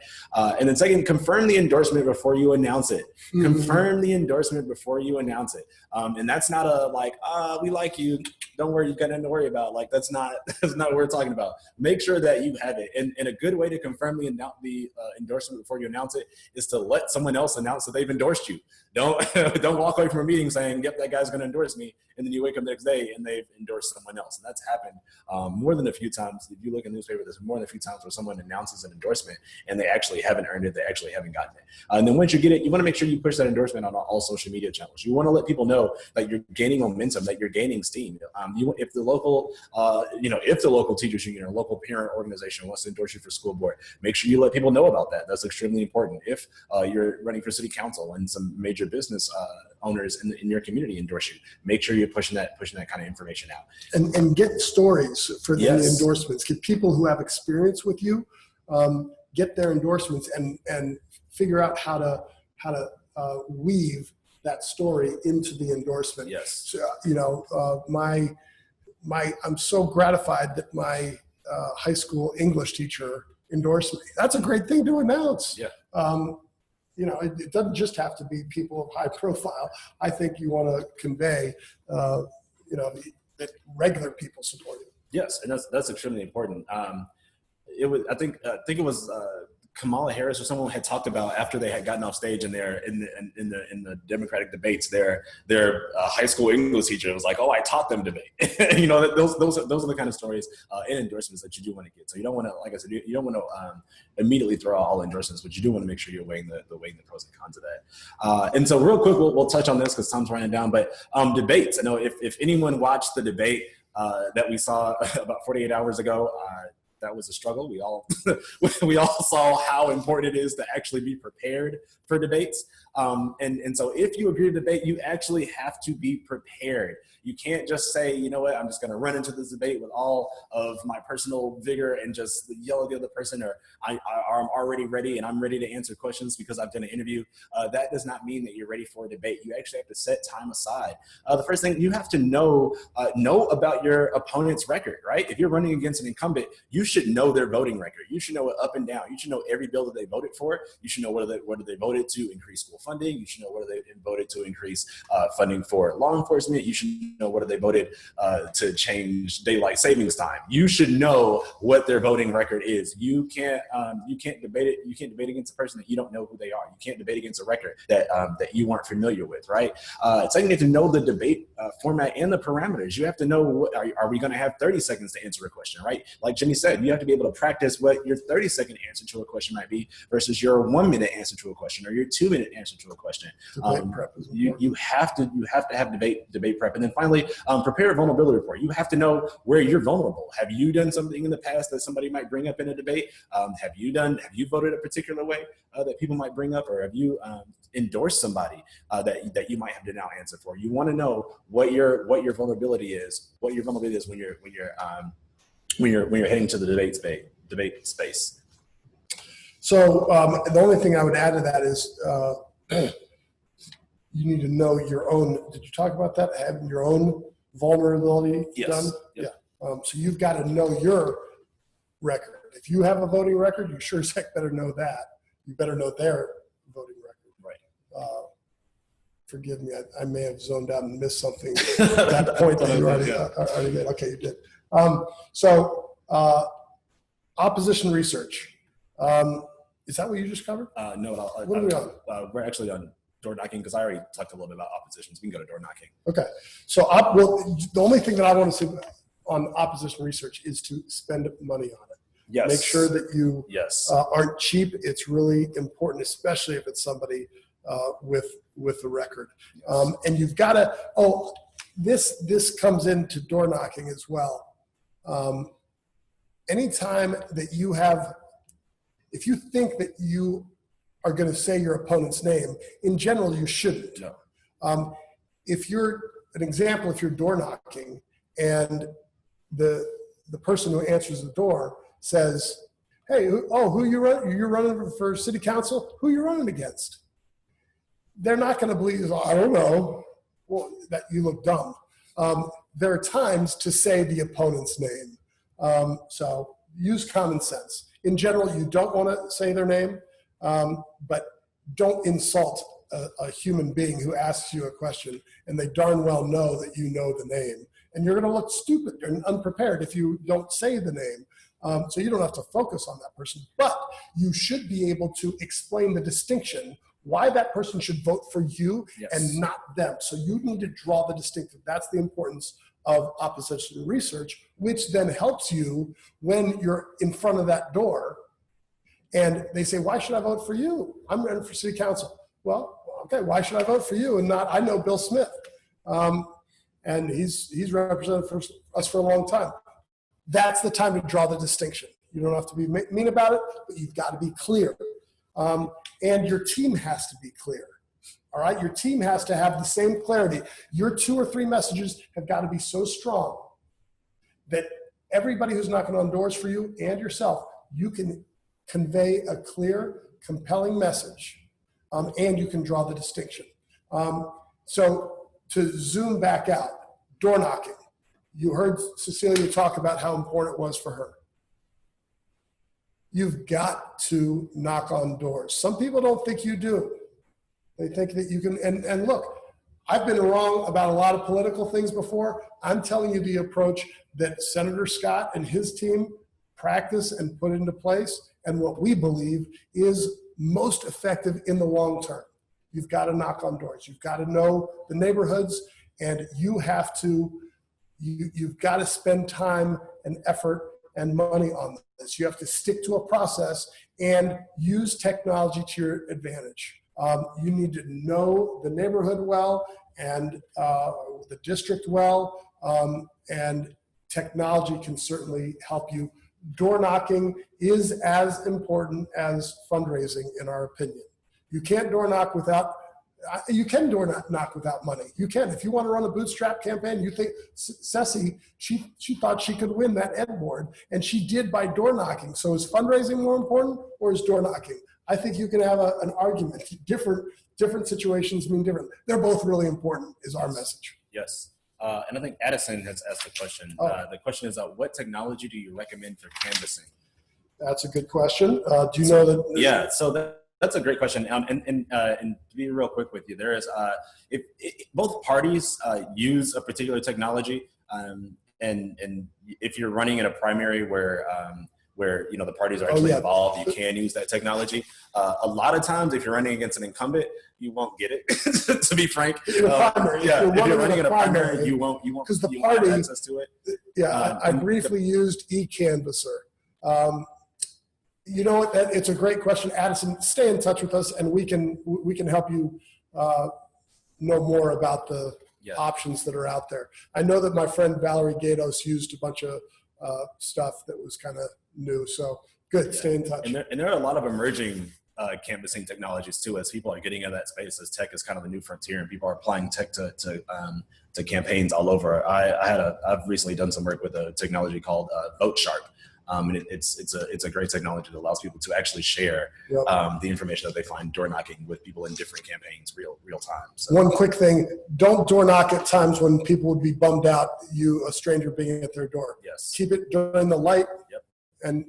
And then second, confirm the endorsement before you announce it. Mm-hmm. Confirm the endorsement before you announce it. And that's not a like, we like you, don't worry, you've got nothing to worry about. Like that's not what we're talking about. Make sure that you have it. And a good way to confirm the endorsement before you announce it is to let someone else announce that they've endorsed you. Don't walk away from a meeting saying, yep, that guy's going to endorse me. And then you wake up the next day and they've endorsed someone else. And that's happened more than a few times. If you look in the newspaper, there's more than a few times where someone announces an endorsement and they actually haven't earned it. They actually haven't gotten it. And then once you get it, you want to make sure you push that endorsement on all social media channels. You want to let people know that you're gaining momentum, that you're gaining steam. If the local teachers union or local parent organization wants to endorse you for school board, make sure you let people know about that. That's extremely important. If you're running for city council and some major business owners in your community endorse you, make sure you're pushing that kind of information out. And get stories for the endorsements. Get people who have experience with you, get their endorsements and figure out how to weave that story into the endorsement. Yes. So, I'm so gratified that my high school English teacher endorsed me. That's a great thing to announce. Yeah. It doesn't just have to be people of high profile. I think you want to convey, that regular people support you. Yes, and that's extremely important. I think it was Kamala Harris or someone had talked about after they had gotten off stage in the Democratic debates, their high school English teacher was like, "Oh, I taught them debate." Those are the kind of stories and endorsements that you do want to get. So you don't want to, like I said, you don't want to immediately throw out all endorsements, but you do want to make sure you're weighing the pros and cons of that. And so real quick, we'll touch on this because time's running down. But debates, I know if anyone watched the debate that we saw about 48 hours ago. That was a struggle. We all saw how important it is to actually be prepared for debates. And so if you agree to debate, you actually have to be prepared. You can't just say, you know what, I'm just going to run into this debate with all of my personal vigor and just yell at the other person, or I'm already ready and I'm ready to answer questions because I've done an interview. That does not mean that you're ready for a debate. You actually have to set time aside. The first thing you have to know about your opponent's record, right? If you're running against an incumbent, you should know their voting record. You should know it up and down. You should know every bill that they voted for. You should know whether they voted to increase school funding. You should know whether they voted to increase funding for law enforcement. You should know whether they voted to change daylight savings time. You should know what their voting record is. You can't debate it. You can't debate against a person that you don't know who they are. You can't debate against a record that you weren't familiar with, right? Second, you have to know the debate format and the parameters. You have to know, are we going to have 30 seconds to answer a question, right? Like Jenny said, you have to be able to practice what your 30-second answer to a question might be versus your 1-minute answer to a question or your 2-minute answer to a question. Debate prep is You have to have debate prep, and then finally prepare a vulnerability report. You have to know where you're vulnerable. Have you done something in the past that somebody might bring up in a debate? Have you voted a particular way that people might bring up, or have you endorsed somebody that you might have to now answer for? You want to know what your vulnerability is. What your vulnerability is when you're heading to the debate space. So the only thing I would add to that is you need to know your own. Did you talk about that? Having your own vulnerability done? Yep. Yeah. So you've got to know your record. If you have a voting record, you sure as heck better know that. You better know their voting record. Right. Forgive me, I may have zoned out and missed something at that point that you already made. Okay, you did. So opposition research. Is that what you just covered? No, what are we on? We're actually on door knocking because I already talked a little bit about oppositions. We can go to door knocking. Okay. So the only thing that I want to see on opposition research is to spend money on it. Yes. Make sure that you yes. Aren't cheap. It's really important, especially if it's somebody with a record. Yes. And you've got to, this comes into door knocking as well. Anytime that you have, if you think that you are going to say your opponent's name, in general, you shouldn't. No. If you're, an example, if you're door knocking and the person who answers the door says, hey, who you running? You're running for city council? Who you running against? They're not going to believe, I don't know, well, that you look dumb. There are times to say the opponent's name. So use common sense. In general, you don't want to say their name, but don't insult a human being who asks you a question and they darn well know that you know the name. And you're going to look stupid and unprepared if you don't say the name. So you don't have to focus on that person, but you should be able to explain the distinction, why that person should vote for you yes. and not them. So you need to draw the distinction. That's the importance of opposition research, which then helps you when you're in front of that door and they say, why should I vote for you? I'm running for city council. Well, okay, why should I vote for you and not, I know Bill Smith. And he's represented for us for a long time. That's the time to draw the distinction. You don't have to be mean about it, but you've got to be clear. And your team has to be clear. All right, your team has to have the same clarity. Your 2 or 3 messages have got to be so strong that everybody who's knocking on doors for you and yourself, you can convey a clear, compelling message, and you can draw the distinction. So to zoom back out, door knocking. You heard Cecilia talk about how important it was for her. You've got to knock on doors. Some people don't think you do. They think that you can, and look, I've been wrong about a lot of political things before. I'm telling you the approach that Senator Scott and his team practice and put into place, and what we believe is most effective in the long term. You've got to knock on doors. You've got to know the neighborhoods, and you have to, you've got to spend time and effort and money on this. You have to stick to a process and use technology to your advantage. You need to know the neighborhood well and the district well, and technology can certainly help you. Door knocking is as important as fundraising, in our opinion. You can't door knock without, you can door knock without money. You can. If you want to run a bootstrap campaign, you think Ceci, she thought she could win that ed board, and she did by door knocking. So is fundraising more important or is door knocking? I think you can have an argument. Different situations mean different. They're both really important is our message. Yes. And I think Addison has asked the question. The question is, what technology do you recommend for canvassing? That's a good question. Do you know that? Yeah, so that's a great question. And to be real quick with you, there is, if both parties use a particular technology, and if you're running in a primary where you know the parties are actually involved, you can use that technology. A lot of times, if you're running against an incumbent, you won't get it. To be frank, if you're running in a primary, you won't because the party have access to it. Yeah, I briefly used eCanvasser. You know what? It's a great question, Addison. Stay in touch with us, and we can help you know more about the options that are out there. I know that my friend Valerie Gatos used a bunch of stuff that was kind of new. So good. Stay in touch. And there are a lot of emerging canvassing technologies too, as people are getting into that space, as tech is kind of the new frontier and people are applying tech to campaigns all over. I've recently done some work with a technology called VoteShark. And it's a great technology that allows people to actually share the information that they find door knocking with people in different campaigns real time. So. One quick thing, don't door knock at times when people would be bummed out, a stranger being at their door. Yes. Keep it during the light and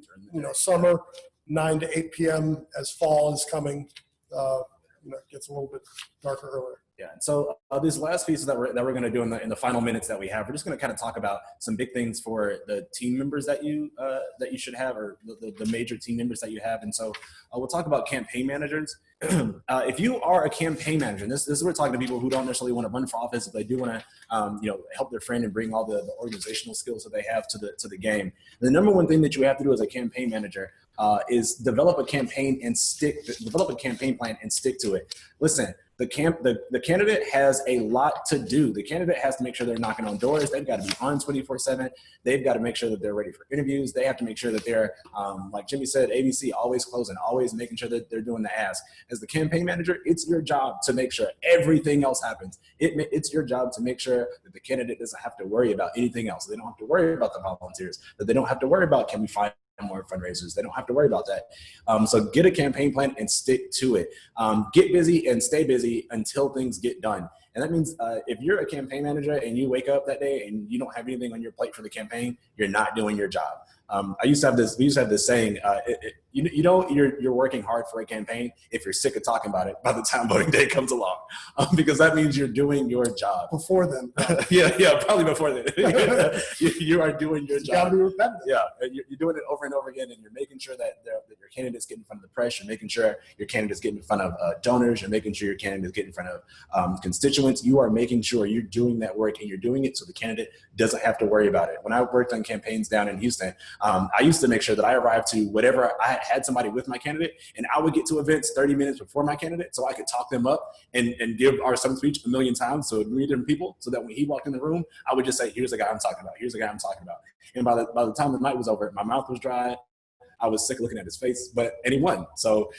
summer, 9 to 8 p.m. as fall is coming, it gets a little bit darker earlier. Yeah, and so these last pieces that we're going to do in the final minutes that we have, we're just going to kind of talk about some big things for the team members that you should have, or the major team members that you have. And so we'll talk about campaign managers. If you are a campaign manager, and this is we're talking to people who don't necessarily want to run for office, if they do want to help their friend and bring all the organizational skills that they have to the game. The number one thing that you have to do as a campaign manager is develop a campaign plan and stick to it. Listen. The candidate has a lot to do. The candidate has to make sure they're knocking on doors. They've got to be on 24/7. They've got to make sure that they're ready for interviews. They have to make sure that they're, like Jimmy said, ABC, always closing, always making sure that they're doing the ask. As the campaign manager, it's your job to make sure everything else happens. It's your job to make sure that the candidate doesn't have to worry about anything else. They don't have to worry about the volunteers. That they don't have to worry about, can we find more fundraisers? They don't have to worry about that. So get a campaign plan and stick to it. Get busy and stay busy until things get done. And that means if you're a campaign manager and you wake up that day and you don't have anything on your plate for the campaign, you're not doing your job. We used to have this saying, you're working hard for a campaign if you're sick of talking about it by the time voting day comes along, because that means you're doing your job. Before then. Probably before then. You are doing your job. You gotta be repetitive. Yeah, you're doing it over and over again, and you're making sure that your candidates get in front of the press. You're making sure your candidates get in front of donors. You're making sure your candidates get in front of constituents. You are making sure you're doing that work, and you're doing it so the candidate doesn't have to worry about it. When I worked on campaigns down in Houston, I used to make sure that I arrived to whatever I had somebody with my candidate, and I would get to events 30 minutes before my candidate so I could talk them up and give our stump speech a million times so 3 different people, so that when he walked in the room, I would just say, here's the guy I'm talking about. Here's the guy I'm talking about. And by the time the night was over, my mouth was dry. I was sick of looking at his face, and he won. So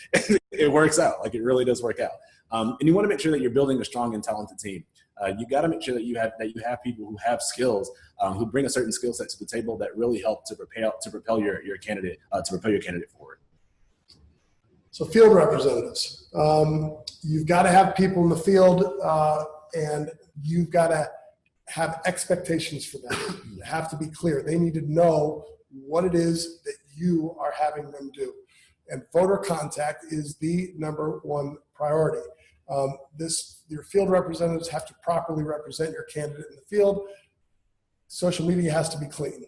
it works out. Like, it really does work out. And you want to make sure that you're building a strong and talented team. You got to make sure that you have people who have skills, who bring a certain skill set to the table that really help to propel your candidate forward. So field representatives, you've got to have people in the field, and you've got to have expectations for them. They have to be clear. They need to know what it is that you are having them do. And voter contact is the number one priority. Your field representatives have to properly represent your candidate in the field. Social media has to be clean.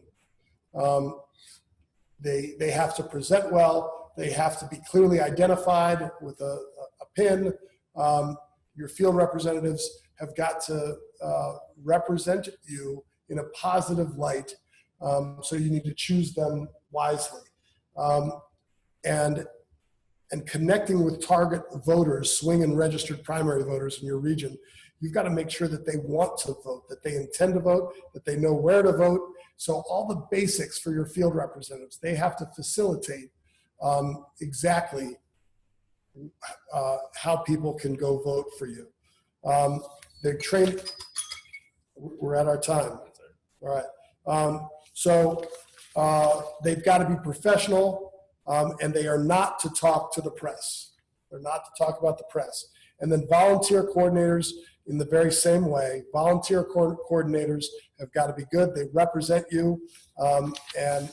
They have to present well. They have to be clearly identified with a pin. Your field representatives have got to represent you in a positive light. So you need to choose them wisely. And connecting with target voters, swing and registered primary voters in your region, you've got to make sure that they want to vote, that they intend to vote, that they know where to vote. So all the basics for your field representatives, they have to facilitate exactly how people can go vote for you. They're trained. We're at our time. All right. So they've got to be professional. And they are not to talk to the press. They're not to talk about the press. And then volunteer coordinators, in the very same way, volunteer coordinators have got to be good. They represent you. And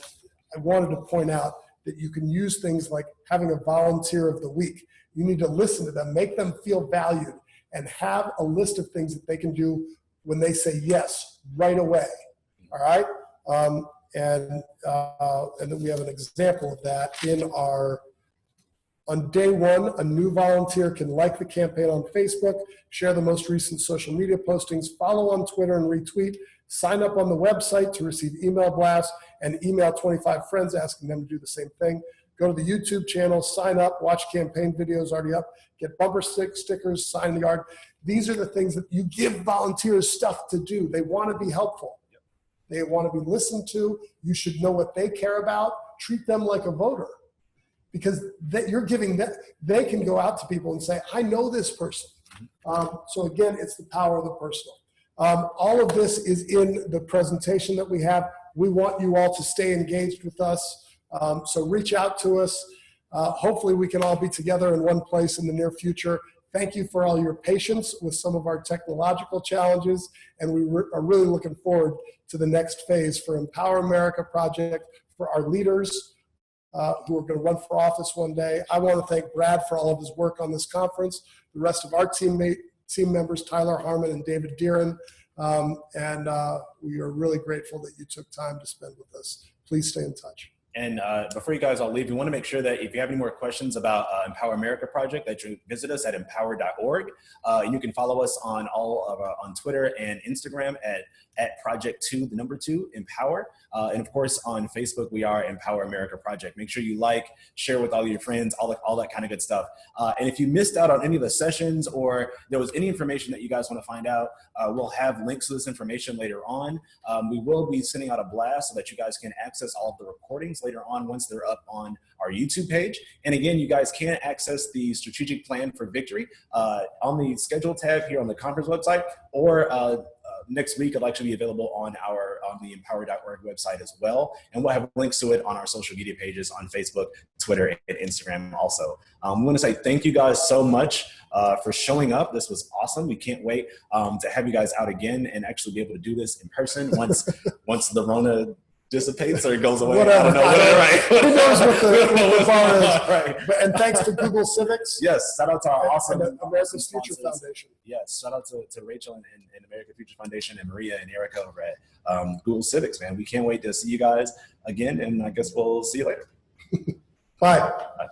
I wanted to point out that you can use things like having a volunteer of the week. You need to listen to them, make them feel valued, and have a list of things that they can do when they say yes right away. All right? And then we have an example of that on day one. A new volunteer can like the campaign on Facebook, share the most recent social media postings, follow on Twitter and retweet, sign up on the website to receive email blasts, and email 25 friends asking them to do the same thing. Go to the YouTube channel, sign up, watch campaign videos already up, get bumper stickers, sign the yard. These are the things that you give volunteers stuff to do. They want to be helpful. They want to be listened to. You should know what they care about. Treat them like a voter, because you're giving them, they can go out to people and say, I know this person. So again, it's the power of the personal. All of this is in the presentation that we have. We want you all to stay engaged with us. So reach out to us. Hopefully we can all be together in one place in the near future. Thank you for all your patience with some of our technological challenges, and we are really looking forward to the next phase for Empower America Project, for our leaders who are going to run for office one day. I want to thank Brad for all of his work on this conference, the rest of our team members, Tyler Harmon and David Deeren, and we are really grateful that you took time to spend with us. Please stay in touch. And before you guys all leave, we want to make sure that if you have any more questions about Empower America Project, that you visit us at empower.org. You can follow us on on Twitter and Instagram at Project2, the number 2, Empower. And of course, on Facebook, we are Empower America Project. Make sure you like, share with all your friends, all that kind of good stuff. And if you missed out on any of the sessions, or there was any information that you guys want to find out, we'll have links to this information later on. We will be sending out a blast so that you guys can access all of the recordings later on once they're up on our YouTube page. And again, you guys can access the strategic plan for victory on the schedule tab here on the conference website, or next week it'll actually be available on the empower.org website as well. And we'll have links to it on our social media pages on Facebook, Twitter, and Instagram also. We want to say thank you guys so much for showing up. This was awesome. We can't wait to have you guys out again and actually be able to do this in person once the Rona dissipates or it goes away. Whatever. I don't know. Right. Who knows what the bar is? Right. And thanks to Google Civics. Yes, shout out to our awesome America's Future sponsors. Foundation. Yes, shout out to Rachel and American Future Foundation, and Maria and Erica over at Google Civics, man. We can't wait to see you guys again, and I guess we'll see you later. Bye. Bye.